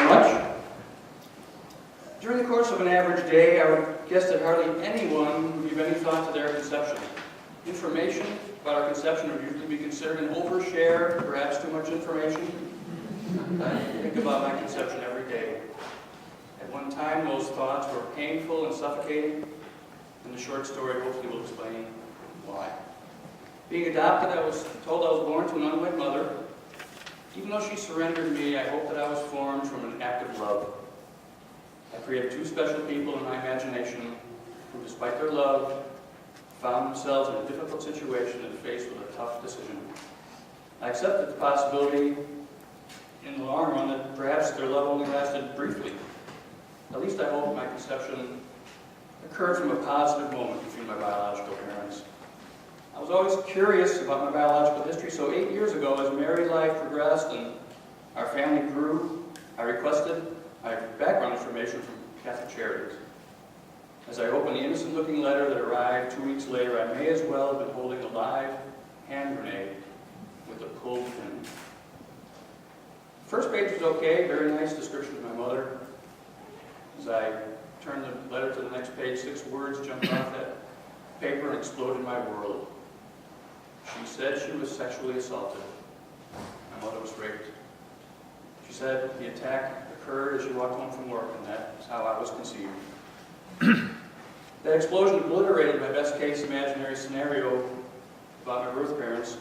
very much. During the course of an average day, I would guess that hardly anyone would give any thought to their conception. Information about our conception would usually be considered an overshare, perhaps too much information. I think about my conception every day. At one time, those thoughts were painful and suffocating, and the short story hopefully will explain why. Being adopted, I was told I was born to an unwed mother. Even though she surrendered me, I hope that I was formed from an act of love. I created two special people in my imagination who, despite their love, found themselves in a difficult situation and faced with a tough decision. I accepted the possibility in the long run that perhaps their love only lasted briefly. At least I hope my conception occurred from a positive moment between my biological parents. I was always curious about my biological history, so 8 years ago, as married life progressed and our family grew, I requested my background information from Catholic Charities. As I opened the innocent-looking letter that arrived 2 weeks later, I may as well have been holding a live hand grenade with a pulled pin. The first page was okay, very nice description of my mother. As I turned the letter to the next page, 6 words jumped off that paper and exploded my world. She said she was sexually assaulted. My mother was raped. She said the attack occurred as she walked home from work, and that's how I was conceived. That explosion obliterated my best-case imaginary scenario about my birth parents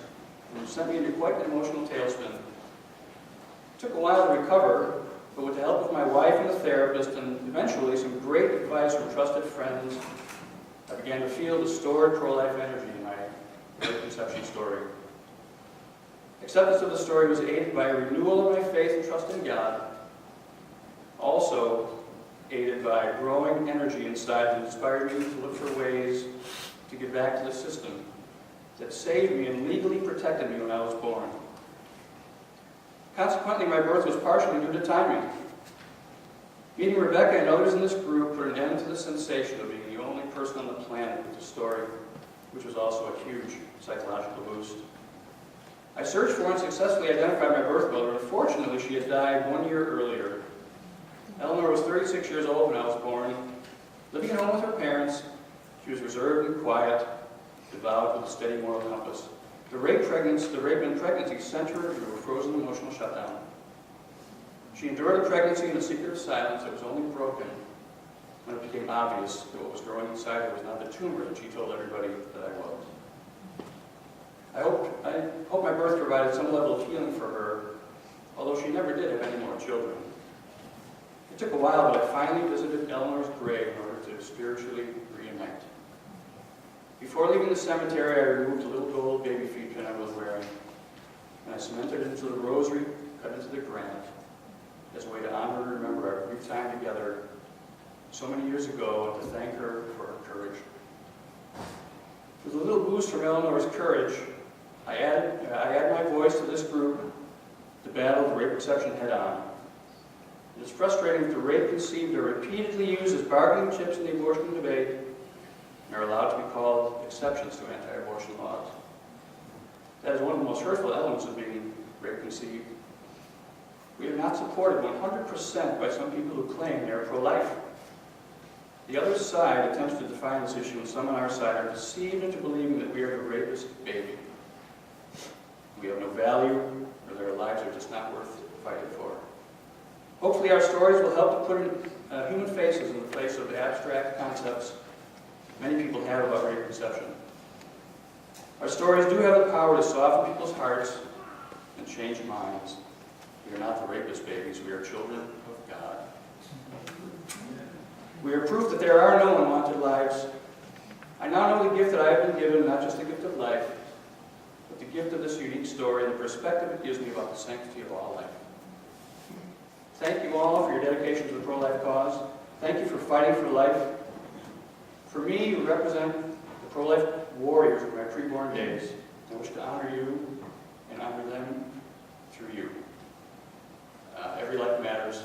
and sent me into quite an emotional tailspin. It took a while to recover, but with the help of my wife and a therapist, and eventually some great advice from trusted friends, I began to feel the stored pro-life energy in my conception story. Acceptance of the story was aided by a renewal of my faith and trust in God, also aided by growing energy inside that inspired me to look for ways to get back to the system that saved me and legally protected me when I was born. Consequently, my birth was partially due to timing. Meeting Rebecca and others in this group put an end to the sensation of being the only person on the planet with a story, which was also a huge psychological boost. I searched for and successfully identified my birth mother. Unfortunately, she had died 1 year earlier. Eleanor was 36 years old when I was born. Living at home with her parents, she was reserved and quiet, devout with a steady moral compass. The rape and pregnancy sent her into a frozen emotional shutdown. She endured the pregnancy in a secret of silence that was only broken when it became obvious that what was growing inside her was not the tumor that she told everybody that I was. I hope my birth provided some level of healing for her, although she never did have any more children. It took a while, but I finally visited Eleanor's grave in order to spiritually reunite. Before leaving the cemetery, I removed a little gold baby feet pin I was wearing, and I cemented it into the rosary cut into the granite as a way to honor and remember our brief time together so many years ago and to thank her for her courage. With a little boost from Eleanor's courage, I add my voice to this group to battle the rape exception head-on. It is frustrating that the rape conceived are repeatedly used as bargaining chips in the abortion debate and are allowed to be called exceptions to anti-abortion laws. That is one of the most hurtful elements of being rape conceived. We are not supported 100% by some people who claim they are pro-life. The other side attempts to define this issue, and some on our side are deceived into believing that we are the rapist baby. We have no value, or their lives are just not worth fighting for. Hopefully our stories will help to put human faces in the place of the abstract concepts many people have about rape conception. Our stories do have the power to soften people's hearts and change minds. We are not the rapist babies, we are children of God. We are proof that there are no unwanted lives. I now know the gift that I have been given, not just the gift of life, but the gift of this unique story and the perspective it gives me about the sanctity of all life. Thank you all for your dedication to the pro-life cause. Thank you for fighting for life. For me, you represent the pro-life warriors of my preborn days. I wish to honor you and honor them through you. Every life matters.